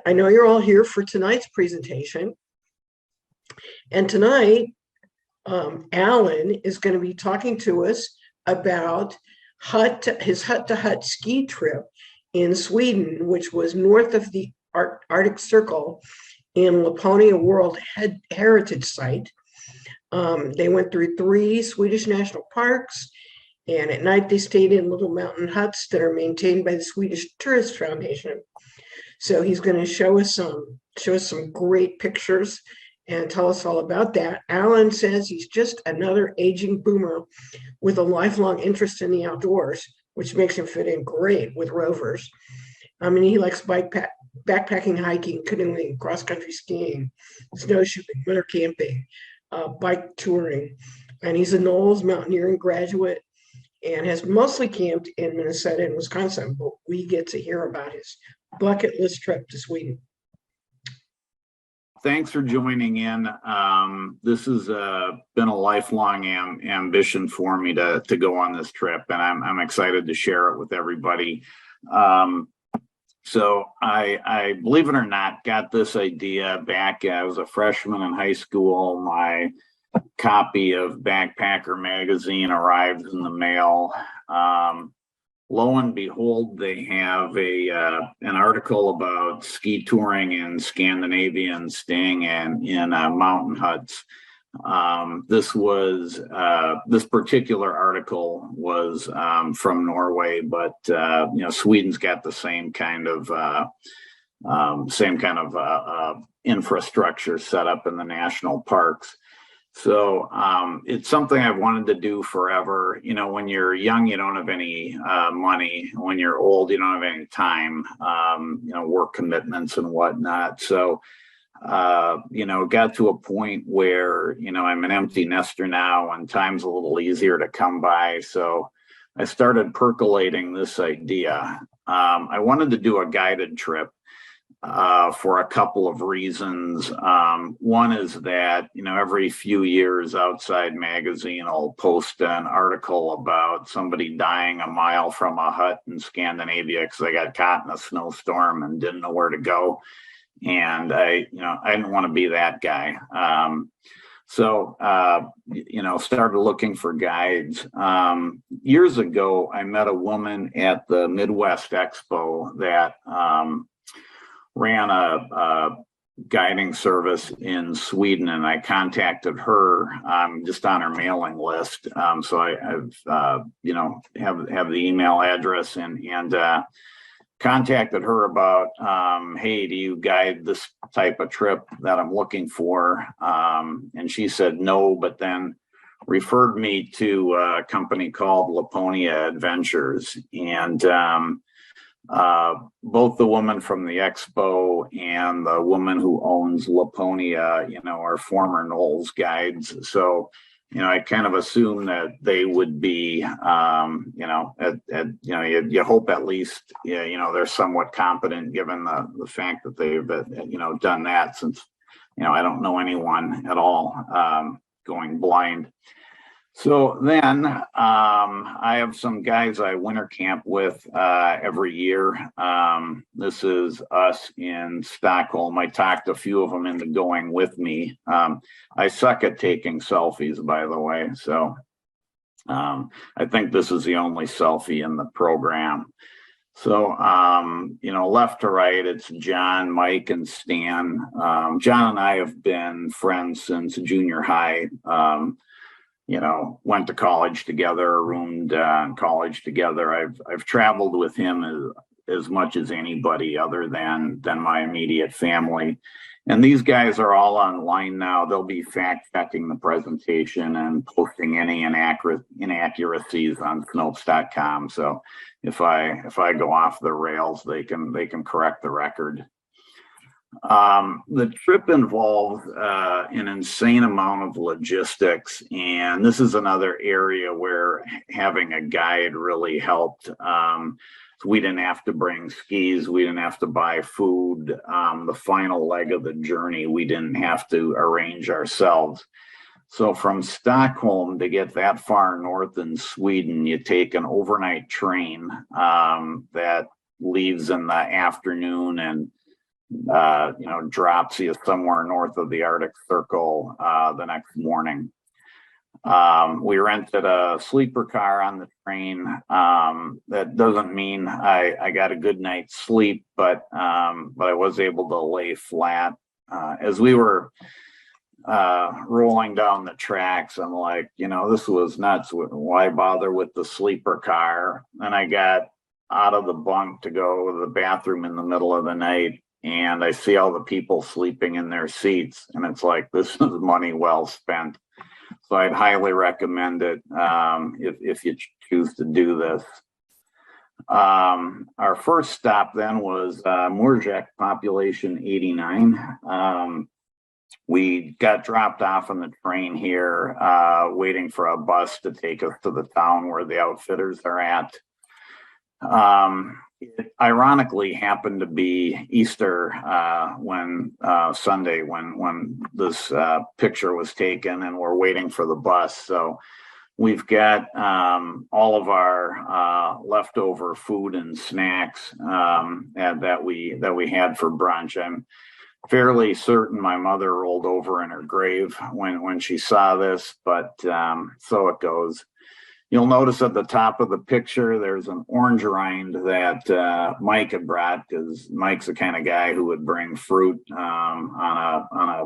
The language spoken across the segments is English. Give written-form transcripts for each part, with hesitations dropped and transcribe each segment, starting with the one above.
I know you're all here for tonight's presentation. And tonight, Alan is going to be talking to us about his hut-to-hut ski trip in Sweden, which was north of the Arctic Circle in Laponia World Heritage Site. They went through 3 Swedish National Parks, and at night they stayed in little mountain huts that are maintained by the Swedish Tourist Federation. So he's going to show us some great pictures and tell us all about that. Alan says he's just another aging boomer with a lifelong interest in the outdoors, which makes him fit in great with rovers. I mean, he likes backpacking, hiking, canoeing, cross-country skiing, snowshoeing, winter camping, bike touring. And he's a NOLS mountaineering graduate and has mostly camped in Minnesota and Wisconsin, but we get to hear about his bucket list trip to Sweden. Thanks for joining in. This has been a lifelong ambition for me to go on this trip, and I'm excited to share it with everybody. So I, believe it or not, got this idea back as I was a freshman in high school. My copy of Backpacker magazine arrived in the mail. Lo and behold, they have an article about ski touring in Scandinavia and staying in mountain huts. This particular article was from Norway, but Sweden's got the same kind of infrastructure set up in the national parks. So it's something I've wanted to do forever. When you're young, you don't have any money. When you're old, you don't have any time, work commitments and whatnot. So, got to a point where, I'm an empty nester now and time's a little easier to come by. So I started percolating this idea. I wanted to do a guided trip. For a couple of reasons. One is that, every few years Outside Magazine will post an article about somebody dying a mile from a hut in Scandinavia because they got caught in a snowstorm and didn't know where to go. And I didn't want to be that guy. So started looking for guides. Years ago, I met a woman at the Midwest Expo that ran a guiding service in Sweden, and I contacted her just on her mailing list. So I've have the email address and contacted her about, hey, do you guide this type of trip that I'm looking for? And she said no, but then referred me to a company called Laponia Adventures. And both the woman from the expo and the woman who owns Laponia, are former NOLS guides. So, I kind of assume that they would be, you hope at least, they're somewhat competent given the fact that they've, done that since, I don't know anyone at all, going blind. So then I have some guys I winter camp with every year. This is us in Stockholm. I talked a few of them into going with me. I suck at taking selfies, by the way. So I think this is the only selfie in the program. So, left to right, it's John, Mike, and Stan. John and I have been friends since junior high. Went to college together, roomed in college together. I've traveled with him as much as anybody other than my immediate family. And these guys are all online now. They'll be fact-checking the presentation and posting any inaccuracies on Snopes.com. So if I go off the rails, they can correct the record. The trip involved an insane amount of logistics, and this is another area where having a guide really helped. We didn't have to bring skis, we didn't have to buy food. The final leg of the journey, we didn't have to arrange ourselves. So from Stockholm to get that far north in Sweden, you take an overnight train that leaves in the afternoon and drops you somewhere north of the Arctic Circle the next morning. We rented a sleeper car on the train. That doesn't mean I got a good night's sleep, but I was able to lay flat. As we were rolling down the tracks, I'm like, this was nuts. Why bother with the sleeper car? And I got out of the bunk to go to the bathroom in the middle of the night, and I see all the people sleeping in their seats, and it's like, this is money well spent. So I'd highly recommend it if you choose to do this. Our first stop then was Murjek, population 89. We got dropped off on the train here, waiting for a bus to take us to the town where the outfitters are at. It ironically happened to be Easter Sunday when this picture was taken, and we're waiting for the bus. So we've got all of our leftover food and snacks that we had for brunch. I'm fairly certain my mother rolled over in her grave when she saw this, but so it goes. You'll notice at the top of the picture, there's an orange rind that Mike had brought, because Mike's the kind of guy who would bring fruit on a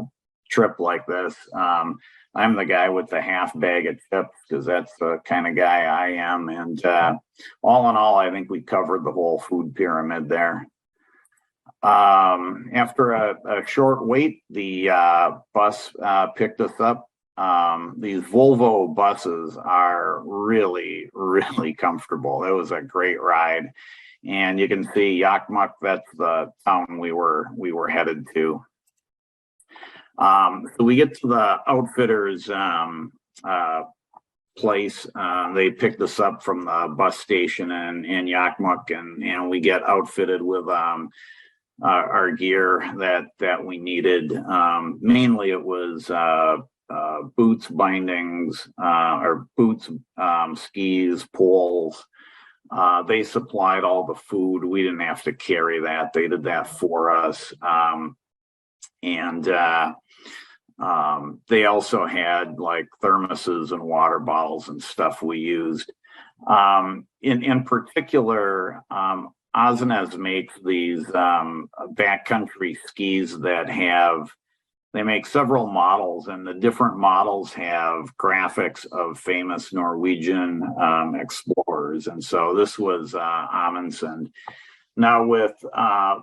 trip like this. I'm the guy with the half bag of chips, because that's the kind of guy I am. And all in all, I think we covered the whole food pyramid there. After a short wait, the bus picked us up. These Volvo buses are really, really comfortable. It was a great ride, and you can see Yakmuk. That's the town we were headed to. So we get to the outfitters place. They picked us up from the bus station in Yakmuk, and we get outfitted with our gear that we needed. Mainly it was boots, bindings, or boots, skis, poles. They supplied all the food. We didn't have to carry that. They did that for us. They also had like thermoses and water bottles and stuff we used. In particular, Osnes makes these backcountry skis that they make several models, and the different models have graphics of famous Norwegian explorers. And so this was Amundsen. Now with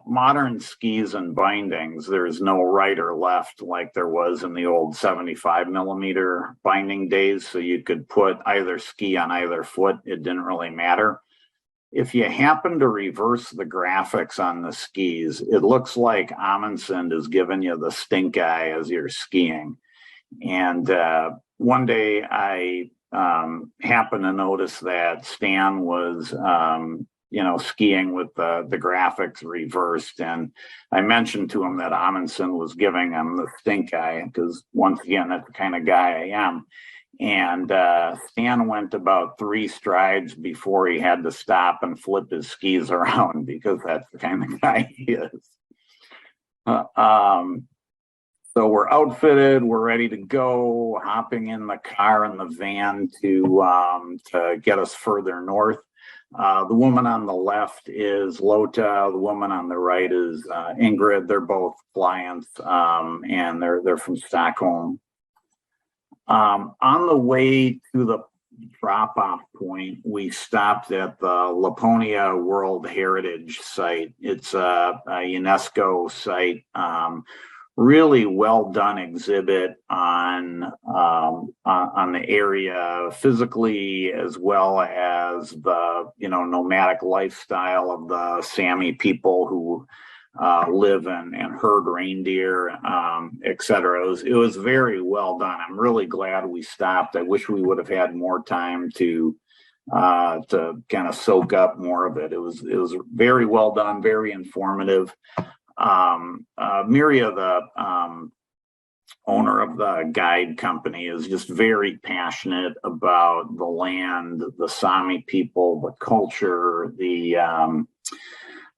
modern skis and bindings, there's no right or left like there was in the old 75 millimeter binding days. So you could put either ski on either foot. It didn't really matter. If you happen to reverse the graphics on the skis, it looks like Amundsen is giving you the stink eye as you're skiing. And one day I happened to notice that Stan was, skiing with the graphics reversed. And I mentioned to him that Amundsen was giving him the stink eye, because once again, that's the kind of guy I am. And Stan went about 3 strides before he had to stop and flip his skis around, because that's the kind of guy he is. So we're outfitted, we're ready to go, hopping in the car and the van to get us further north. The woman on the left is Lota. The woman on the right is Ingrid. They're both clients, and they're from Stockholm. On the way to the drop-off point, we stopped at the Laponia World Heritage Site. It's a UNESCO site. Really well done exhibit on the area physically, as well as the nomadic lifestyle of the Sami people who live and herd reindeer, etc. It was very well done. I'm really glad we stopped. I wish we would have had more time to kind of soak up more of it. It was very well done, very informative. Miria, the owner of the guide company, is just very passionate about the land, the Sami people, the culture, the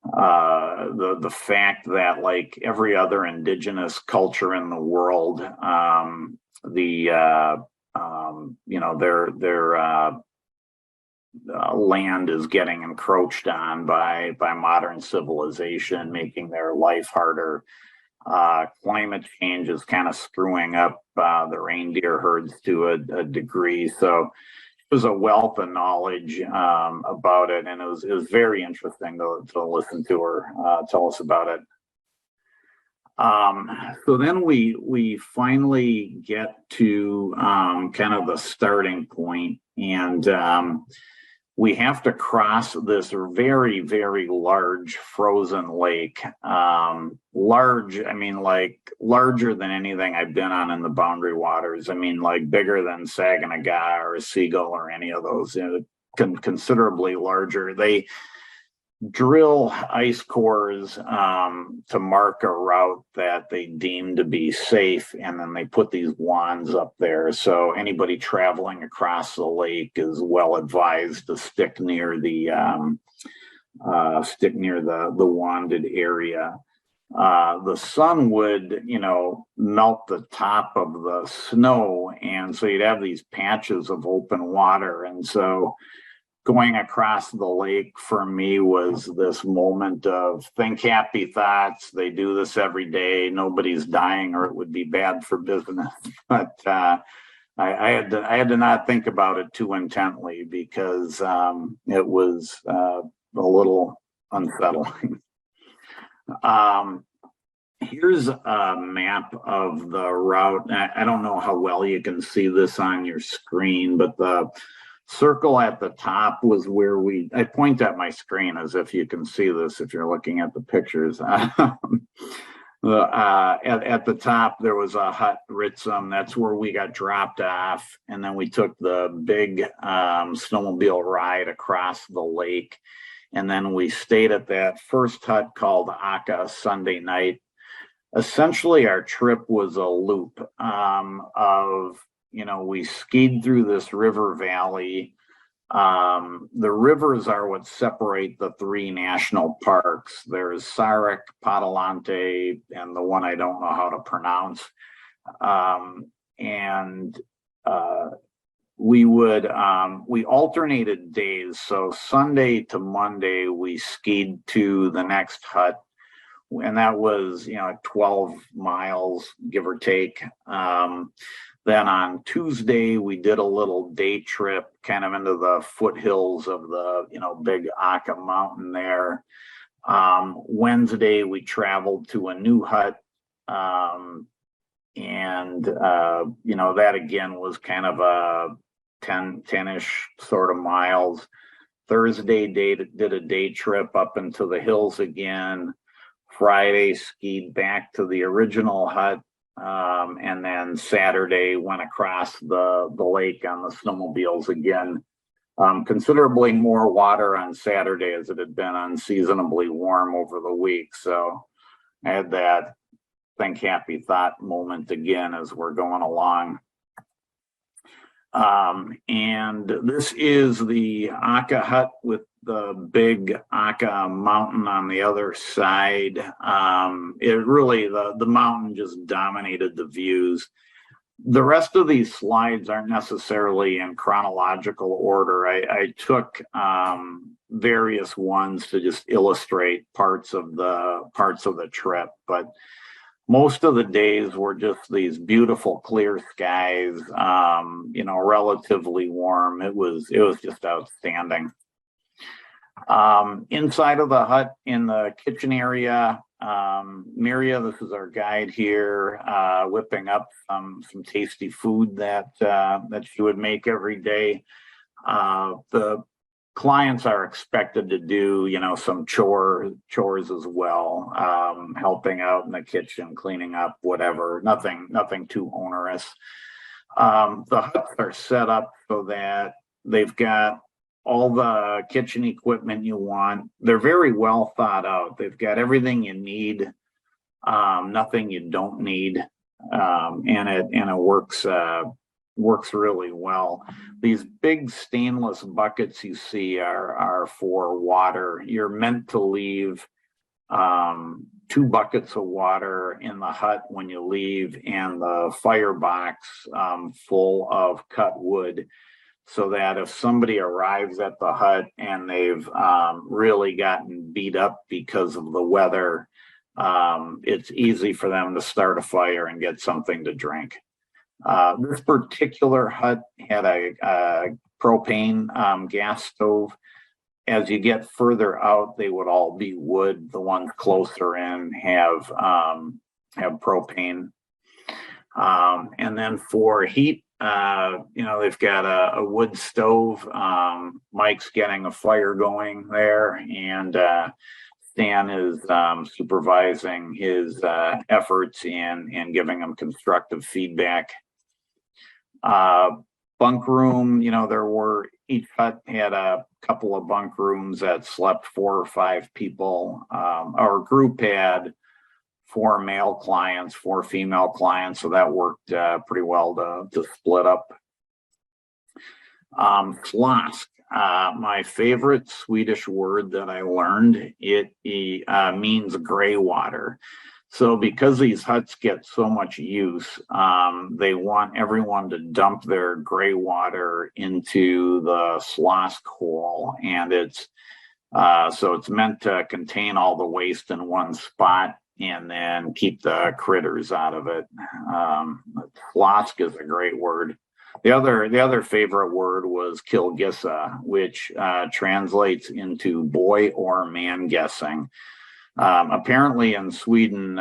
the fact that, like every other indigenous culture in the world, their land is getting encroached on by modern civilization, making their life harder. Climate change is kind of screwing up the reindeer herds to a degree. So it was a wealth of knowledge about it, and it was very interesting to listen to her tell us about it. So then we finally get to kind of the starting point, and we have to cross this very, very large frozen lake. Large, I mean, like larger than anything I've been on in the Boundary Waters. I mean, like bigger than Saginaw or Seagull or any of those. Considerably larger. They drill ice cores to mark a route that they deem to be safe, and then they put these wands up there, so anybody traveling across the lake is well advised to stick near the wanded area. The sun would, melt the top of the snow, and so you'd have these patches of open water, and so going across the lake for me was this moment of think happy thoughts. They do this every day. Nobody's dying, or it would be bad for business. But I had to not think about it too intently, because it was a little unsettling. Here's a map of the route. I don't know how well you can see this on your screen, but the circle at the top was where I point at my screen as if you can see this if you're looking at the pictures. At the top, there was a hut, Ritzum. That's where we got dropped off. And then we took the big snowmobile ride across the lake. And then we stayed at that first hut called Aka Sunday night. Essentially, our trip was a loop of, we skied through this river valley. The rivers are what separate the three national parks. There's Sarek, Padjelanta, and the one I don't know how to pronounce. We alternated days. So Sunday to Monday, we skied to the next hut, and that was, 12 miles, give or take. Then on Tuesday, we did a little day trip kind of into the foothills of the, big Aka mountain there. Wednesday, we traveled to a new hut. That again was kind of a 10-ish sort of miles. Thursday, did a day trip up into the hills again. Friday, skied back to the original hut. And then Saturday went across the lake on the snowmobiles again. Considerably more water on Saturday, as it had been unseasonably warm over the week. So I had that think happy thought moment again as we're going along. And this is the Aka hut with the big Aka mountain on the other side. It really, the mountain just dominated the views. The rest of these slides aren't necessarily in chronological order. I took various ones to just illustrate parts of the trip, but most of the days were just these beautiful clear skies, relatively warm. It was just outstanding. Inside of the hut in the kitchen area, Miria, this is our guide here, whipping up some tasty food that she would make every day. The clients are expected to do, some chores as well, helping out in the kitchen, cleaning up, whatever. Nothing too onerous. The huts are set up so that they've got all the kitchen equipment you want. They're very well thought out. They've got everything you need, nothing you don't need, and it works really well. These big stainless buckets you see are for water. You're meant to leave 2 buckets of water in the hut when you leave, and the firebox full of cut wood, so that if somebody arrives at the hut and they've really gotten beat up because of the weather, it's easy for them to start a fire and get something to drink. This particular hut had a propane gas stove. As you get further out, they would all be wood. The ones closer in have propane. And then for heat, they've got a wood stove. Mike's getting a fire going there, and Stan is supervising his efforts and giving him constructive feedback. Bunk room, each hut had a couple of bunk rooms that slept 4 or 5 people. Our group had 4 male clients, 4 female clients, so that worked pretty well to split up. Slask, my favorite Swedish word that I learned, it means gray water. So because these huts get so much use, they want everyone to dump their gray water into the slask hole, and it's meant to contain all the waste in one spot and then keep the critters out of it. Slask is a great word. The other favorite word was kilgissa, which translates into boy or man guessing. Apparently in Sweden,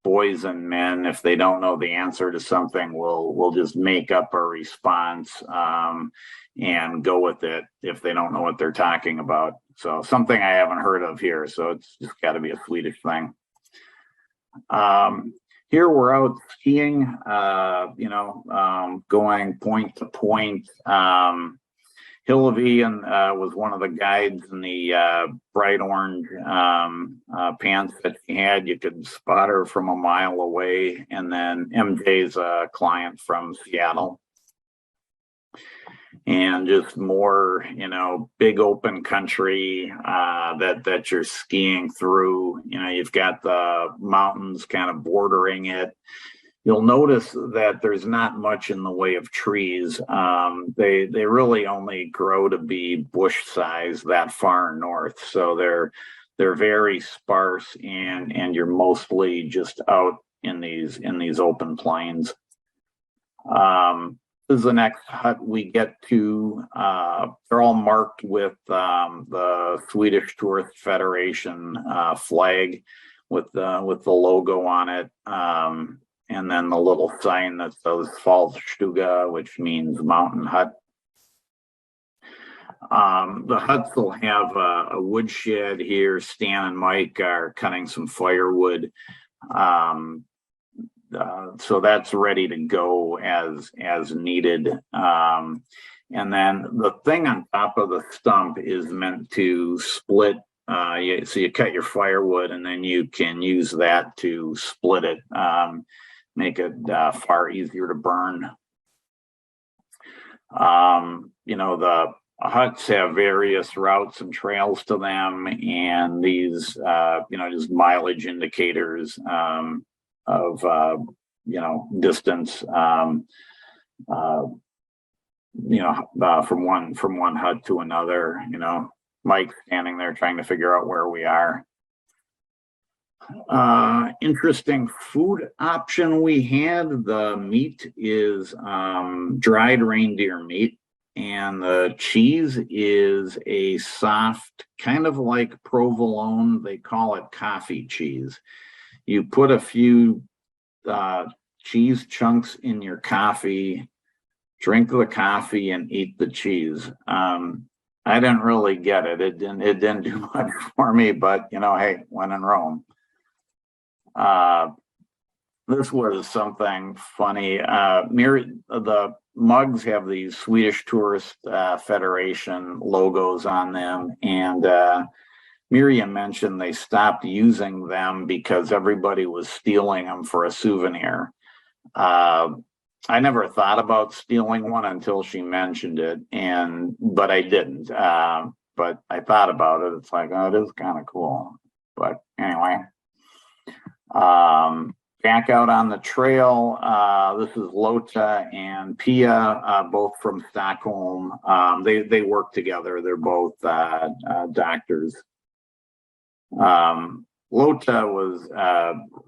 boys and men, if they don't know the answer to something, will just make up a response and go with it if they don't know what they're talking about. So something I haven't heard of here, so it's just got to be a Swedish thing. Here we're out skiing, going point to point. Hillevi was one of the guides in the bright orange pants that she had. You could spot her from a mile away. And then MJ's a client from Seattle. And just more, big open country that you're skiing through. You've got the mountains kind of bordering it. You'll notice that there's not much in the way of trees. They really only grow to be bush size that far north. So they're very sparse, and you're mostly just out in these open plains. This is the next hut we get to. They're all marked with the Swedish Tourist Federation flag with the logo on it. And then the little sign that says Fallstuga, which means mountain hut. The huts will have a wood shed here. Stan and Mike are cutting some firewood. So that's ready to go as needed. And then the thing on top of the stump is meant to split. So you cut your firewood, and then you can use that to split it. Make it far easier to burn. The huts have various routes and trails to them, and these, just mileage indicators of, distance, from one hut to another. Mike standing there trying to figure out where we are. Interesting food option we had. The meat is dried reindeer meat, and the cheese is a soft, kind of like provolone. They call it coffee cheese. You put a few cheese chunks in your coffee, drink the coffee, and eat the cheese. I didn't really get it. It didn't do much for me, but hey, when in Rome. This was something funny. The mugs have these Swedish Tourist Federation logos on them, and Miriam mentioned they stopped using them because everybody was stealing them for a souvenir. I never thought about stealing one until she mentioned it, but I didn't. But I thought about it. It's like, oh, it is kind of cool. But anyway, back out on the trail. This is Lotta and Pia, both from Stockholm. They work together. They're both doctors. Lotta was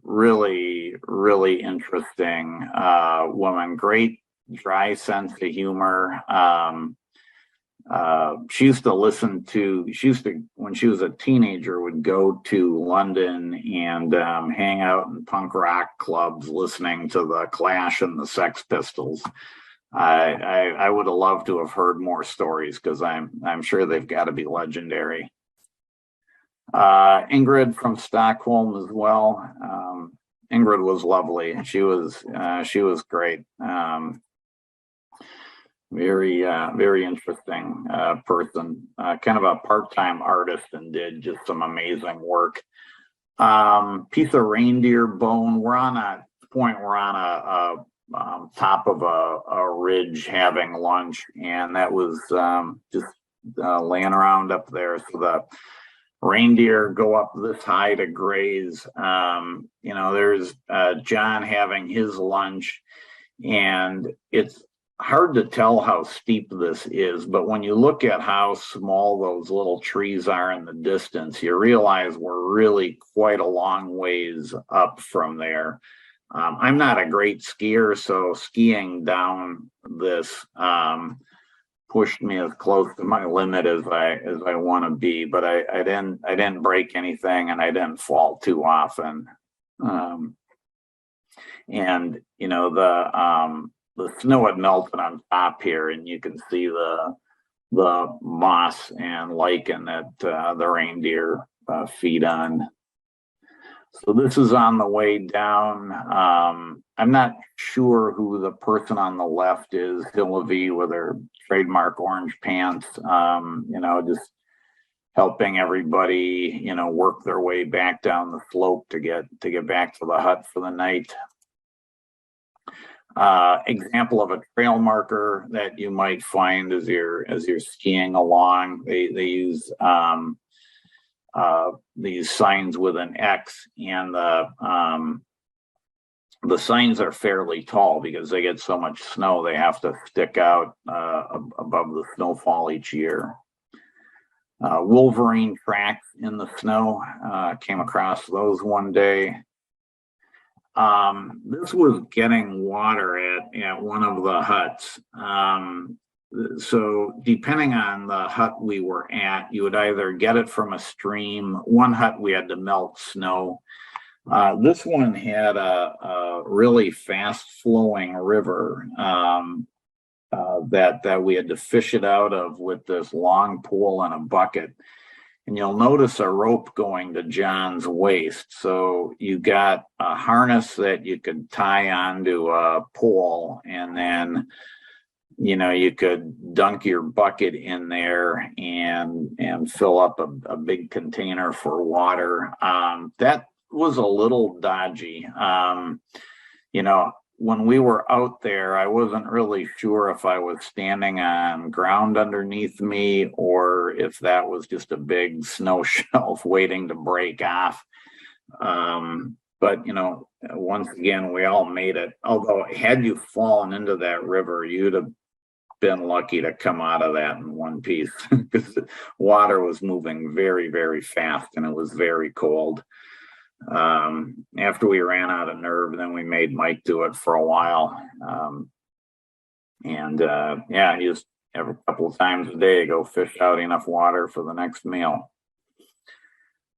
really, really interesting woman. Great dry sense of humor. She used to when she was a teenager, would go to London and hang out in punk rock clubs listening to the Clash and the Sex Pistols. I would have loved to have heard more stories, because I'm sure they've got to be legendary. Ingrid from Stockholm as well. Ingrid was lovely. She was great. Very interesting person. Kind of a part-time artist, and did just some amazing work. Piece of reindeer bone. We're on a top of a ridge having lunch, and that was just laying around up there. So the reindeer go up this high to graze. There's John having his lunch, and it's hard to tell how steep this is, but when you look at how small those little trees are in the distance, you realize we're really quite a long ways up from there. I'm not a great skier, so skiing down this pushed me as close to my limit as I want to be, but I didn't break anything, and I didn't fall too often. The snow had melted on top here, and you can see the moss and lichen that the reindeer feed on. So this is on the way down. I'm not sure who the person on the left is, Hillevi with her trademark orange pants, just helping everybody, work their way back down the slope to get back to the hut for the night. Example of a trail marker that you might find as you're skiing along. They use these signs with an X, and the signs are fairly tall because they get so much snow they have to stick out above the snowfall each year. Wolverine tracks in the snow. Came across those one day. This was getting water at one of the huts. So depending on the hut we were at, you would either get it from a stream. One hut we had to melt snow. This one had a really fast flowing river that we had to fish it out of with this long pole and a bucket. And you'll notice a rope going to John's waist. So you got a harness that you could tie onto a pole, and then, you could dunk your bucket in there and fill up a big container for water. That was a little dodgy. When we were out there, I wasn't really sure if I was standing on ground underneath me or if that was just a big snow shelf waiting to break off. But, once again, we all made it. Although had you fallen into that river, you'd have been lucky to come out of that in one piece, because the water was moving very, very fast, and it was very cold. After we ran out of nerve, then we made Mike do it for a while. He just every couple of times a day go fish out enough water for the next meal.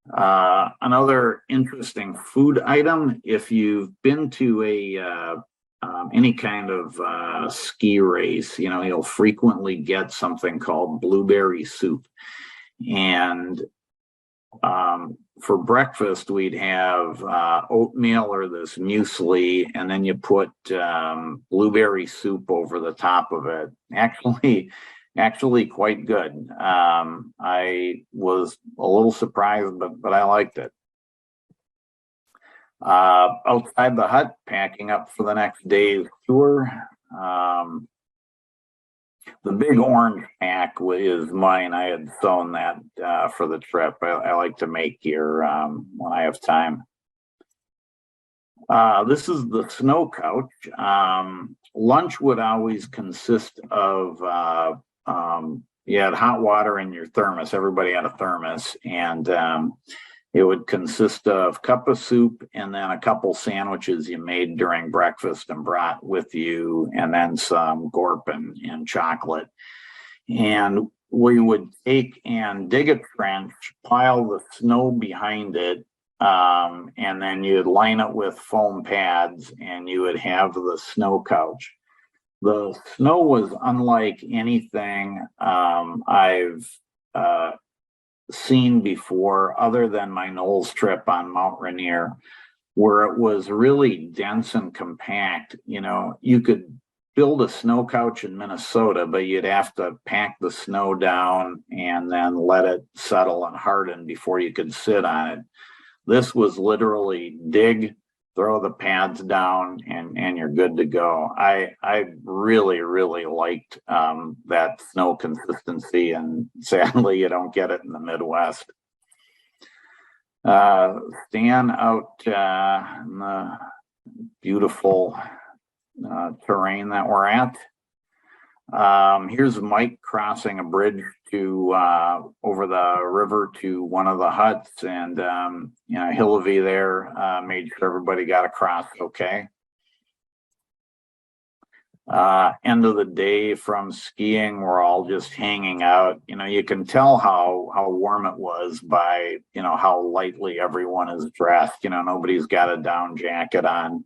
Another interesting food item, if you've been to any kind of ski race, you'll frequently get something called blueberry soup. And for breakfast, we'd have oatmeal or this muesli, and then you put blueberry soup over the top of it. Actually quite good. I was a little surprised, but I liked it. Outside the hut, packing up for the next day's tour. The big orange pack is mine. I had sewn that for the trip. I like to make gear when I have time. This is the snow couch. Lunch would always consist of, you had hot water in your thermos. Everybody had a thermos, and it would consist of cup of soup and then a couple sandwiches you made during breakfast and brought with you, and then some gorp and chocolate. And we would take and dig a trench, pile the snow behind it, and then you'd line it with foam pads, and you would have the snow couch. The snow was unlike anything I've seen before, other than my NOLS trip on Mount Rainier, where it was really dense and compact. You know, you could build a snow couch in Minnesota, but you'd have to pack the snow down and then let it settle and harden before you could sit on it. This was literally dig, throw the pads down, and you're good to go. I really, really liked that snow consistency, and sadly, you don't get it in the Midwest. Stand out in the beautiful terrain that we're at. Here's Mike crossing a bridge to over the river to one of the huts, and you know, Hillevi there made sure everybody got across okay. End of the day from skiing, we're all just hanging out. You know, you can tell how warm it was by, you know, how lightly everyone is dressed. You know, nobody's got a down jacket on.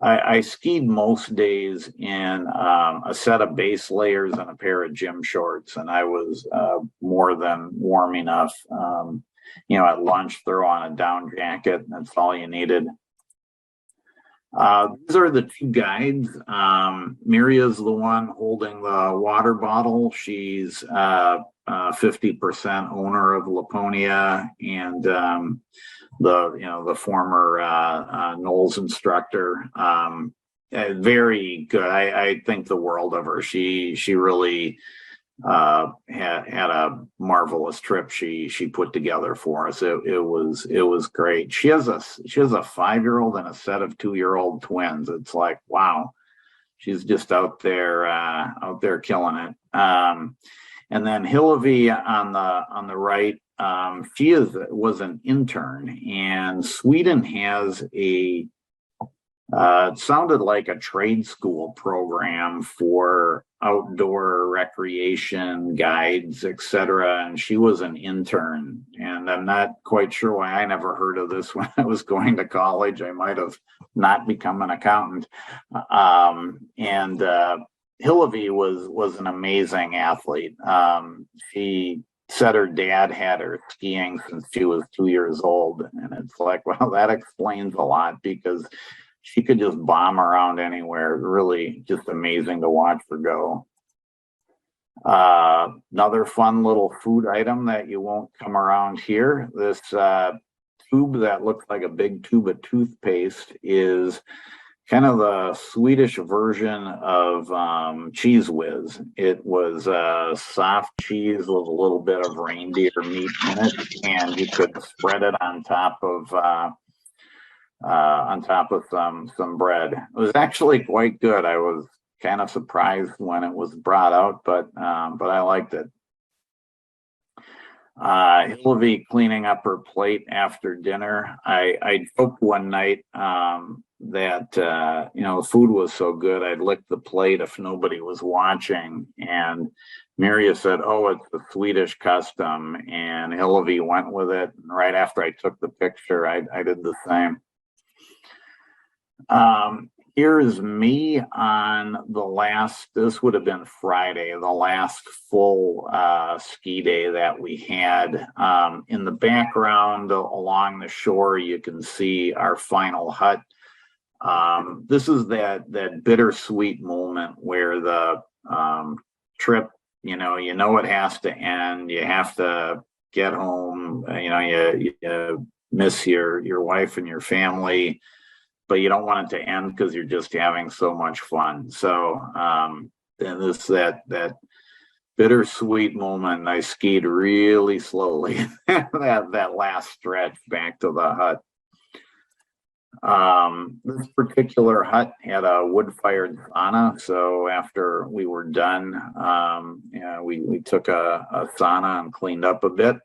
I skied most days in a set of base layers and a pair of gym shorts, and I was more than warm enough. You know, at lunch, throw on a down jacket, and that's all you needed. These are the two guides. Miria's the one holding the water bottle. She's 50% owner of Laponia, and the former NOLS instructor. Very good. I think the world of her. She really had a marvelous trip she put together for us. It was great. She has a 5-year-old and a set of 2-year-old twins. It's like, wow, she's just out there killing it. And then Hillevi on the right, she was an intern, and Sweden has it sounded like a trade school program for outdoor recreation guides, etc. And she was an intern, and I'm not quite sure why I never heard of this when I was going to college. I might have not become an accountant. Hillevi was an amazing athlete. She said her dad had her skiing since she was 2 years old. And it's like, well, that explains a lot, because she could just bomb around anywhere. Really just amazing to watch her go. Another fun little food item that you won't come around here. This tube that looks like a big tube of toothpaste is kind of the Swedish version of Cheese Whiz. It was soft cheese with a little bit of reindeer meat in it, and you could spread it on top of some bread. It was actually quite good. I was kind of surprised when it was brought out, but I liked it. Hillevi cleaning up her plate after dinner. I joked one night that the food was so good I'd lick the plate if nobody was watching, and Maria said, "Oh, it's the Swedish custom," and Hillevi went with it. And right after I took the picture, I did the same. Here's me on this would have been Friday, the last full ski day that we had. In the background along the shore, you can see our final hut. This is that bittersweet moment where the trip, you know it has to end. You have to get home. You miss your wife and your family, but you don't want it to end because you're just having so much fun. So then that bittersweet moment. I skied really slowly that last stretch back to the hut. This particular hut had a wood-fired sauna, so after we were done, we took a sauna and cleaned up a bit.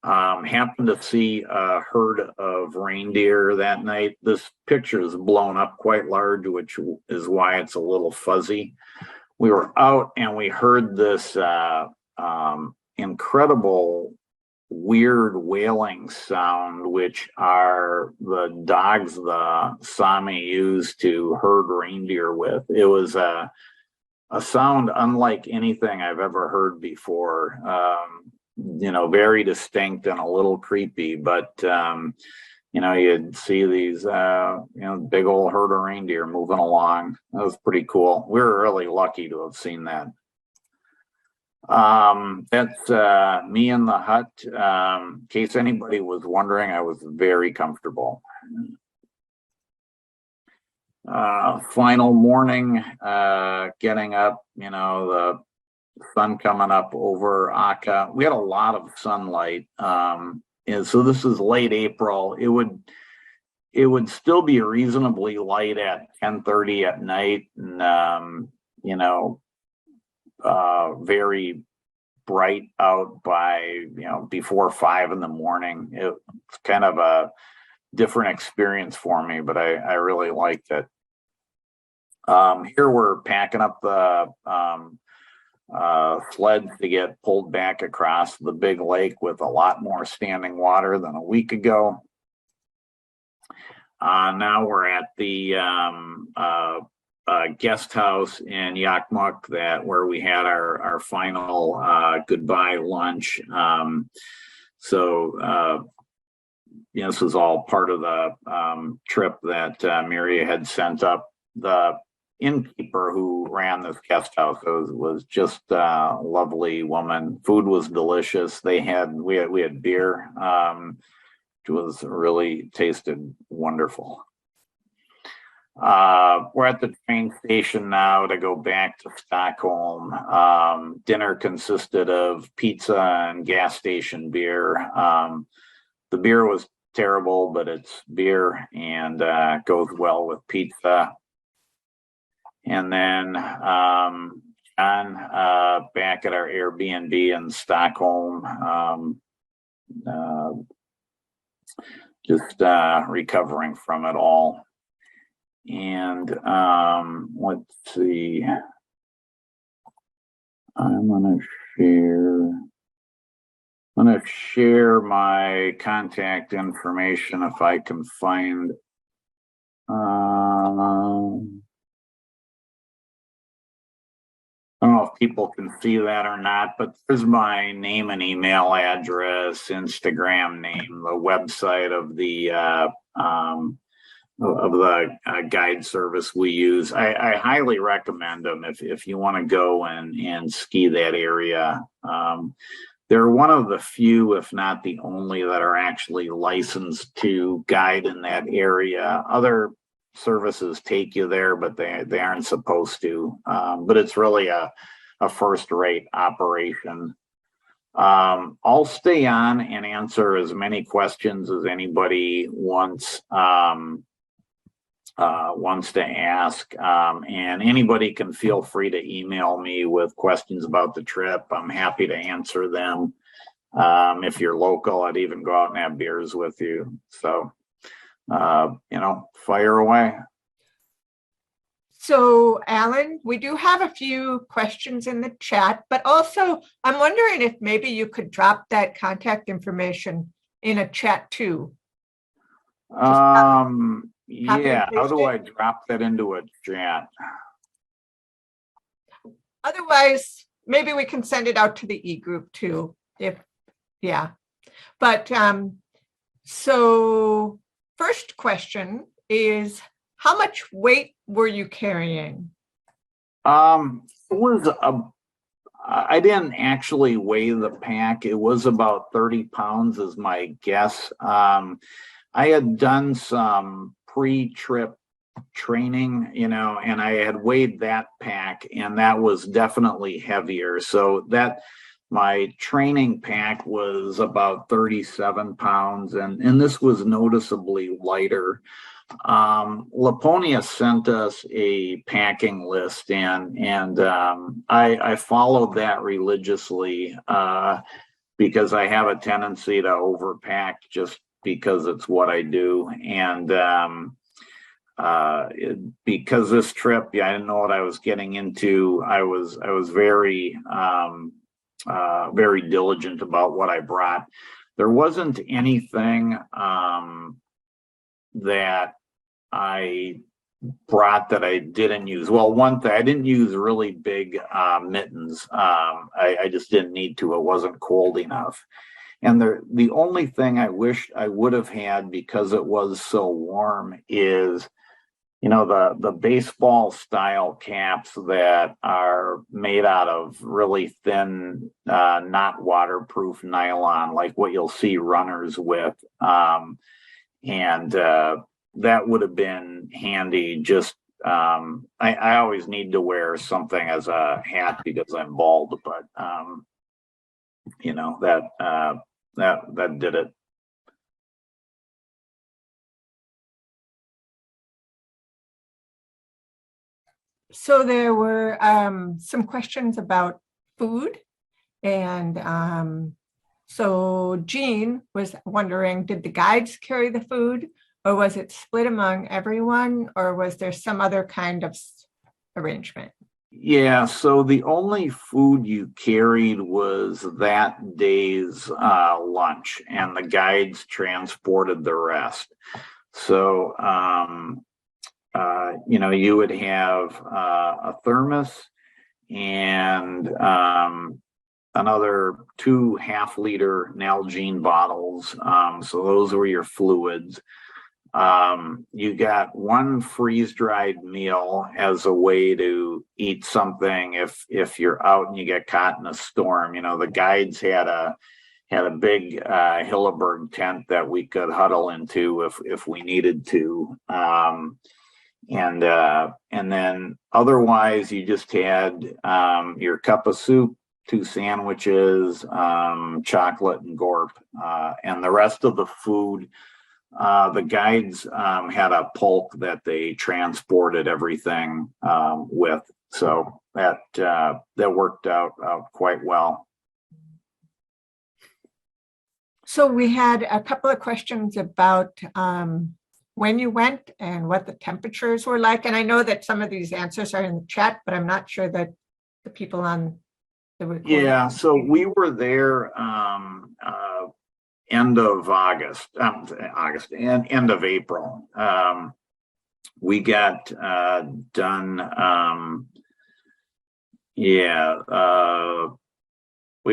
Happened to see a herd of reindeer that night. This picture is blown up quite large, which is why it's a little fuzzy. We were out and we heard this incredible weird wailing sound, which are the dogs the Sami used to herd reindeer with. It was a sound unlike anything I've ever heard before. Very distinct and a little creepy, but you'd see these big old herd of reindeer moving along. That was pretty cool. We were really lucky to have seen that. That's me in the hut. In case anybody was wondering, I was very comfortable. Final morning, getting up, the sun coming up over Aka. We had a lot of sunlight. And so this is late April. It would still be reasonably light at 10:30 at night, and very bright out by before 5 in the morning. It's kind of a different experience for me, but I really liked it. Here we're packing up the sleds to get pulled back across the big lake with a lot more standing water than a week ago. Now we're at the guest house in Yakmuk where we had our final goodbye lunch. This was all part of the trip that Miria had sent up. The innkeeper who ran this guest house was just a lovely woman. Food was delicious. We had beer, which was really tasted wonderful. We're at the train station now to go back to Stockholm. Dinner consisted of pizza and gas station beer. The beer was terrible, but it's beer and goes well with pizza. And then John back at our Airbnb in Stockholm, just recovering from it all. And let's see, I'm gonna share my contact information if I can find. I don't know if people can see that or not, but there's my name and email address, Instagram name, the website of the guide service we use. I highly recommend them if you want to go and ski that area. They're one of the few, if not the only, that are actually licensed to guide in that area. Other services take you there, but they aren't supposed to. But it's really a first-rate operation. I'll stay on and answer as many questions as anybody wants to ask, and anybody can feel free to email me with questions about the trip. I'm happy to answer them. If you're local, I'd even go out and have beers with you. So, fire away. So, Alan, we do have a few questions in the chat, but also I'm wondering if maybe you could drop that contact information in a chat too. Yeah, how do I drop that into a chat? Otherwise, maybe we can send it out to the e-group too, But so first question is, how much weight were you carrying? I didn't actually weigh the pack. It was about 30 pounds is my guess. I had done some pre-trip training, and I had weighed that pack, and that was definitely heavier. So that my training pack was about 37 pounds, and this was noticeably lighter. Laponia sent us a packing list, and I followed that religiously because I have a tendency to overpack just because it's what I do. And because this trip, I didn't know what I was getting into. I was very very diligent about what I brought. There wasn't anything that I brought that I didn't use. Well, one thing, I didn't use really big mittens. I just didn't need to. It wasn't cold enough. And the only thing I wished I would have had, because it was so warm, is the baseball style caps that are made out of really thin, not waterproof nylon, like what you'll see runners with. And that would have been handy. Just I always need to wear something as a hat because I'm bald, but that did it. So there were some questions about food, and so Jean was wondering, did the guides carry the food, or was it split among everyone, or was there some other kind of arrangement? Yeah, so the only food you carried was that day's lunch, and the guides transported the rest. So you would have a thermos and another 2 half-liter Nalgene bottles. So those were your fluids. You got 1 freeze-dried meal as a way to eat something if you're out and you get caught in a storm. The guides had a big Hilleberg tent that we could huddle into if we needed to. And then otherwise you just had your cup of soup, 2 sandwiches, chocolate and gorp, and the rest of the food. The guides had a pulk that they transported everything with, so that worked out quite well. So we had a couple of questions about when you went and what the temperatures were like. And I know that some of these answers are in the chat, but I'm not sure that the people on the recording. Yeah, so we were there end of August and end of April. We got done. We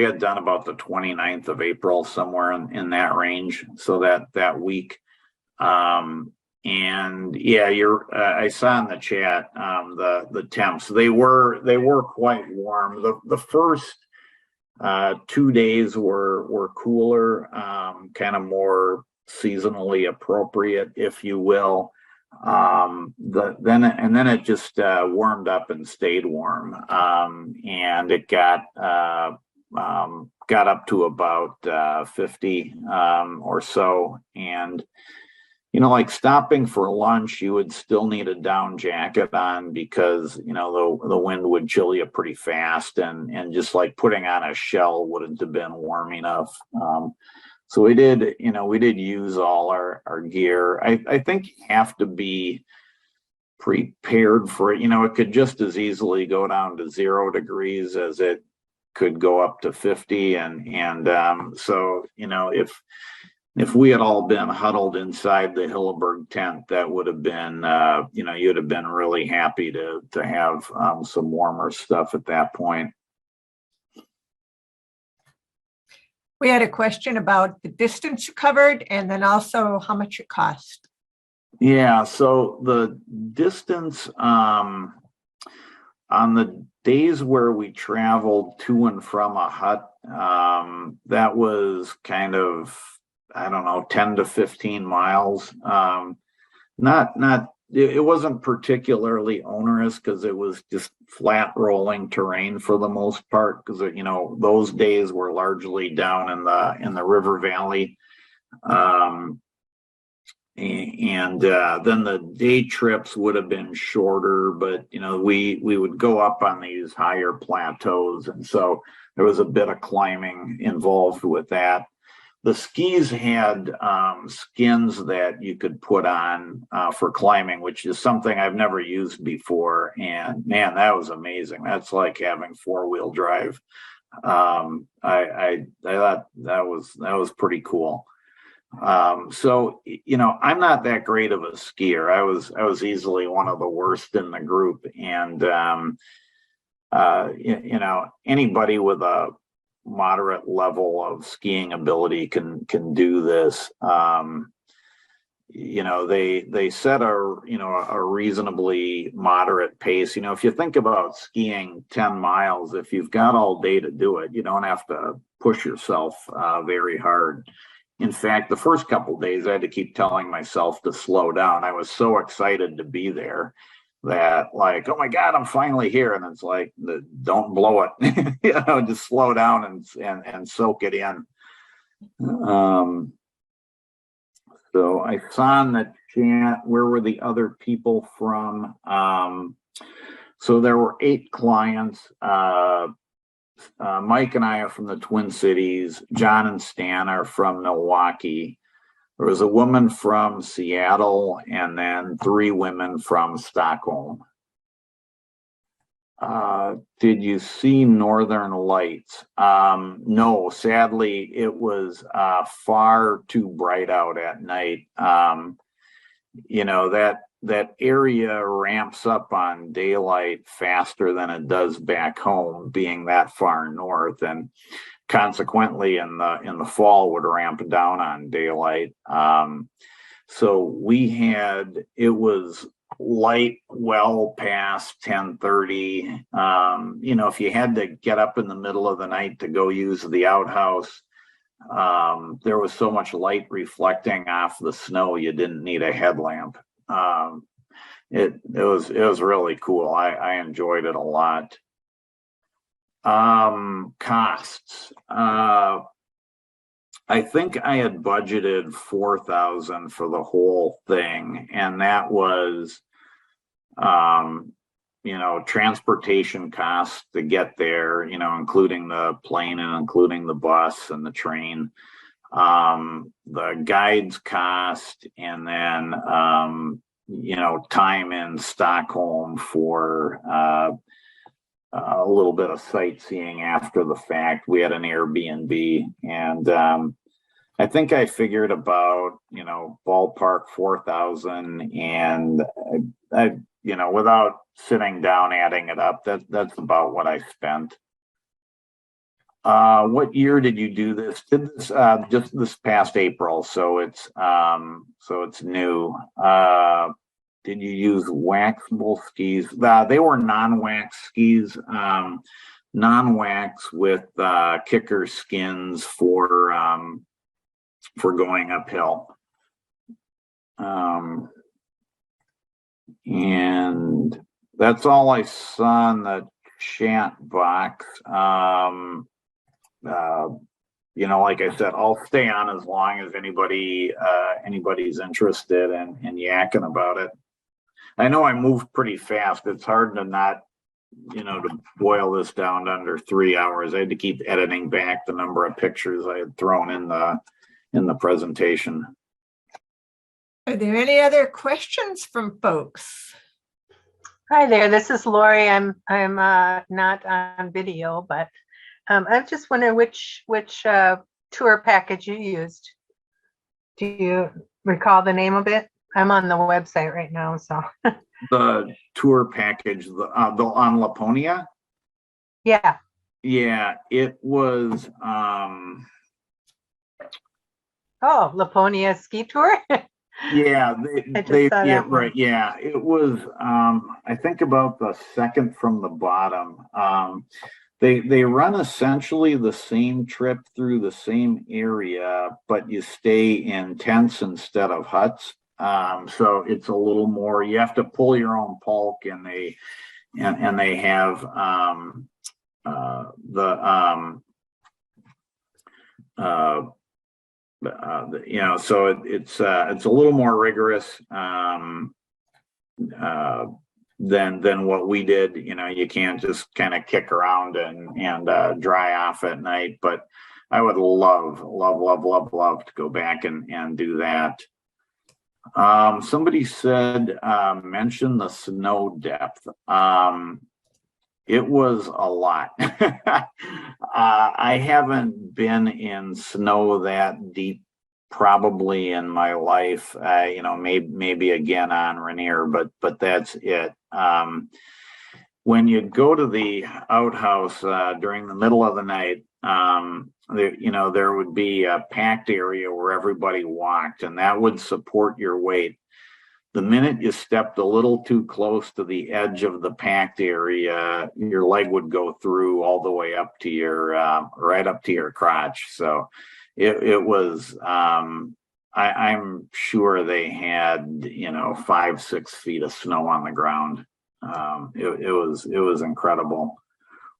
got done about the 29th of April, somewhere in that range. So that week. And yeah, I saw in the chat the temps. They were quite warm. The first 2 days were cooler, kind of more seasonally appropriate, if you will. Then it just warmed up and stayed warm, and it got up to about 50 or so. And like stopping for lunch, you would still need a down jacket on because the wind would chill you pretty fast, and just like putting on a shell wouldn't have been warm enough. So we did use all our gear. I think you have to be prepared for it. It could just as easily go down to 0 degrees as it could go up to 50, and so if we had all been huddled inside the Hilleberg tent, that would have been, you'd have been really happy to have some warmer stuff at that point. We had a question about the distance you covered and then also how much it cost. Yeah, so the distance on the days where we traveled to and from a hut, that was kind of, I don't know, 10 to 15 miles. Not it wasn't particularly onerous because it was just flat rolling terrain for the most part, because those days were largely down in the river valley. And then the day trips would have been shorter, but we would go up on these higher plateaus, and so there was a bit of climbing involved with that. The skis had skins that you could put on for climbing, which is something I've never used before. And man, that was amazing. That's like having four-wheel drive. I thought that was pretty cool. So I'm not that great of a skier. I was easily one of the worst in the group, and anybody with a moderate level of skiing ability can do this. They set a reasonably moderate pace. If you think about skiing 10 miles, if you've got all day to do it, you don't have to push yourself very hard. In fact, the first couple of days I had to keep telling myself to slow down. I was so excited to be there that, like, oh my God, I'm finally here. And it's like, don't blow it, just slow down and soak it in. So I saw in the chat, where were the other people from? So there were 8 clients. Mike and I are from the Twin Cities. John and Stan are from Milwaukee. There was a woman from Seattle, and then 3 women from Stockholm. Did you see Northern Lights? No, sadly, it was far too bright out at night. That area ramps up on daylight faster than it does back home, being that far north, and consequently in the fall would ramp down on daylight. So it was light well past 10:30. If you had to get up in the middle of the night to go use the outhouse, there was so much light reflecting off the snow you didn't need a headlamp. It was really cool. I enjoyed it a lot. Costs. I think I had budgeted $4,000 for the whole thing, and that was transportation costs to get there, including the plane and including the bus and the train, the guides cost, and then time in Stockholm for a little bit of sightseeing after the fact. We had an Airbnb, and I think I figured about ballpark 4,000, and I without sitting down adding it up, that's about what I spent. What year did you do this? Did this just this past April, so it's new. Did you use waxable skis? They were non-wax skis, non-wax with kicker skins for going uphill. And that's all I saw in the chat box. Like I said, I'll stay on as long as anybody's interested in yakking about it. I know I moved pretty fast. It's hard to not, to boil this down to under 3 hours. I had to keep editing back the number of pictures I had thrown in the presentation. Are there any other questions from folks? Hi there, this is Lori. I'm not on video, but I just wonder which tour package you used. Do you recall the name of it? I'm on the website right now, so. The tour package, the on Laponia? Yeah. Yeah, it was. Oh, Laponia ski tour. Yeah, right. Yeah, it was. I think about the second from the bottom. They run essentially the same trip through the same area, but you stay in tents instead of huts. So it's a little more, you have to pull your own pulk, and they have so it's a little more rigorous than what we did. You can't just kind of kick around and dry off at night, but I would love to go back and do that. Somebody said, mention the snow depth. It was a lot. I haven't been in snow that deep probably in my life. Maybe again on Rainier, but that's it. When you go to the outhouse during the middle of the night, there would be a packed area where everybody walked, and that would support your weight. The minute you stepped a little too close to the edge of the packed area, your leg would go through all the way up to your right up to your crotch. So it was. I'm sure they had 5-6 feet of snow on the ground. It was incredible.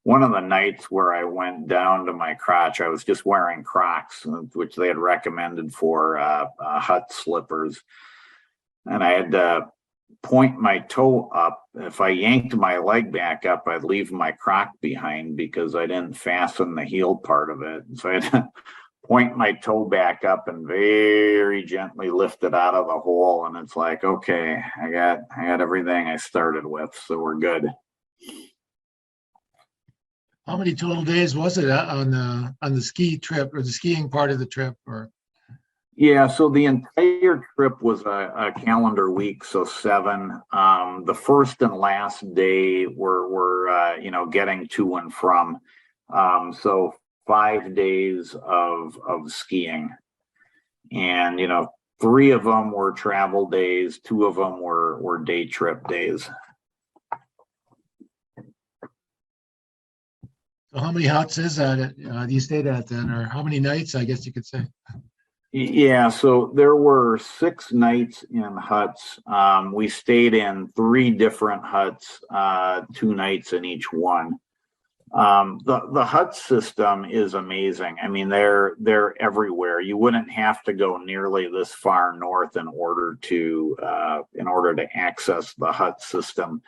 One of the nights where I went down to my crotch, I was just wearing Crocs, which they had recommended for hut slippers. And I had to point my toe up. If I yanked my leg back up, I'd leave my Croc behind because I didn't fasten the heel part of it. So I had to point my toe back up and very gently lift it out of the hole. And it's like, okay, I got everything I started with, so we're good. How many total days was it on the ski trip, or the skiing part of the trip? Or yeah, so the entire trip was a calendar week, so 7. The first and last day were getting to and from. So 5 days of skiing, and 3 of them were travel days, 2 of them were day trip days. So how many huts is that you stayed at then, or how many nights, I guess you could say? Yeah, so there were 6 nights in huts. We stayed in 3 different huts, 2 nights in each one. The hut system is amazing. I mean, they're everywhere. You wouldn't have to go nearly this far north in order to access the hut system.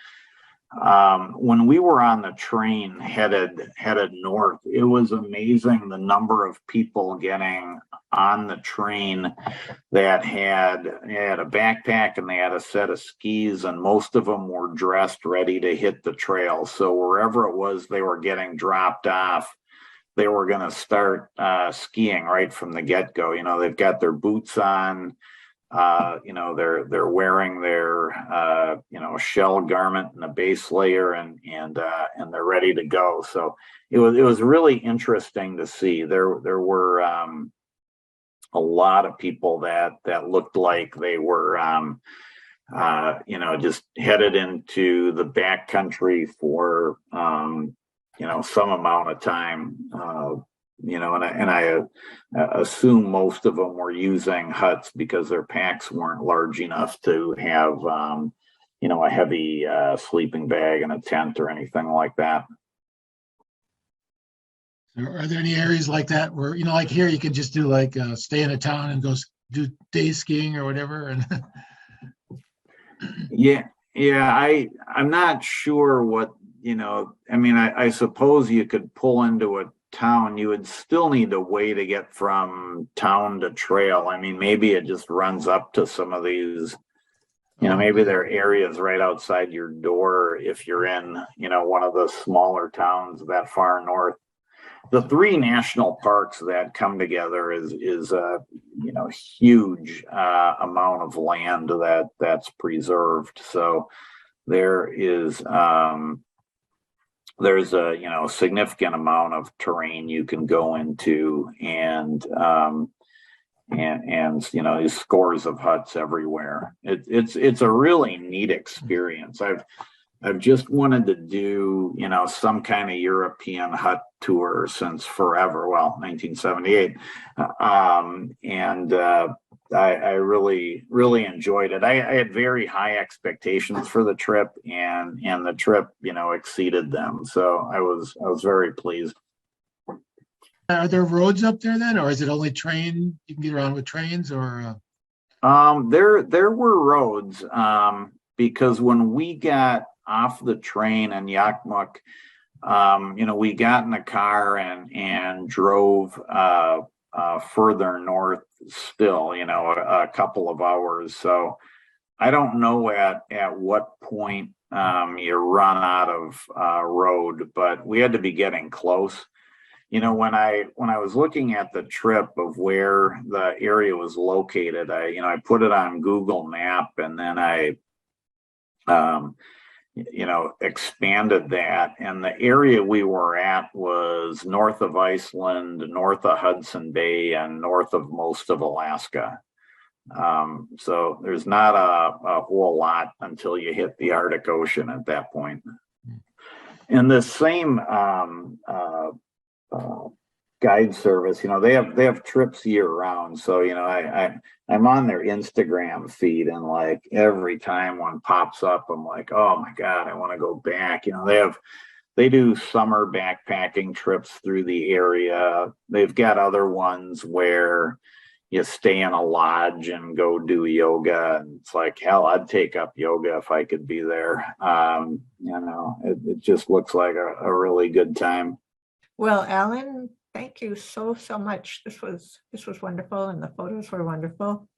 When we were on the train headed north, it was amazing the number of people getting on the train that had a backpack and they had a set of skis, and most of them were dressed ready to hit the trail. So wherever it was they were getting dropped off, they were going to start skiing right from the get-go. They've got their boots on. They're wearing their shell garment and a base layer, and they're ready to go. So it was really interesting to see. There were a lot of people that looked like they were just headed into the backcountry for some amount of time. And I assume most of them were using huts because their packs weren't large enough to have, a heavy sleeping bag and a tent or anything like that. Are there any areas like that where, like here, you could just do stay in a town and go do day skiing or whatever? And Yeah. I'm not sure what, I suppose you could pull into a town. You would still need a way to get from town to trail. Maybe it just runs up to some of these, maybe there are areas right outside your door if you're in, one of the smaller towns that far north. The 3 national parks that come together is a huge amount of land that's preserved. So there's a significant amount of terrain you can go into, and scores of huts everywhere. It's a really neat experience. I've just wanted to do some kind of European hut tour since forever. Well, 1978, and I really, really enjoyed it. I had very high expectations for the trip, and the trip, exceeded them. So I was very pleased. Are there roads up there then, or is it only train? You can get around with trains, or? There were roads, because when we got off the train in Yakmuk, we got in the car and drove further north still, a couple of hours. So I don't know at what point you run out of road, but we had to be getting close. When I was looking at the trip of where the area was located, I put it on Google Map, and then I expanded that, and the area we were at was north of Iceland, north of Hudson Bay, and north of most of Alaska. So there's not a whole lot until you hit the Arctic Ocean at that point. And the same guide service, they have trips year round. So I'm on their Instagram feed, and like every time one pops up, I'm like, oh my God, I want to go back. They do summer backpacking trips through the area. They've got other ones where you stay in a lodge and go do yoga, and it's like, hell, I'd take up yoga if I could be there. It just looks like a really good time. Well, Alan, thank you so much. This was wonderful, and the photos were wonderful.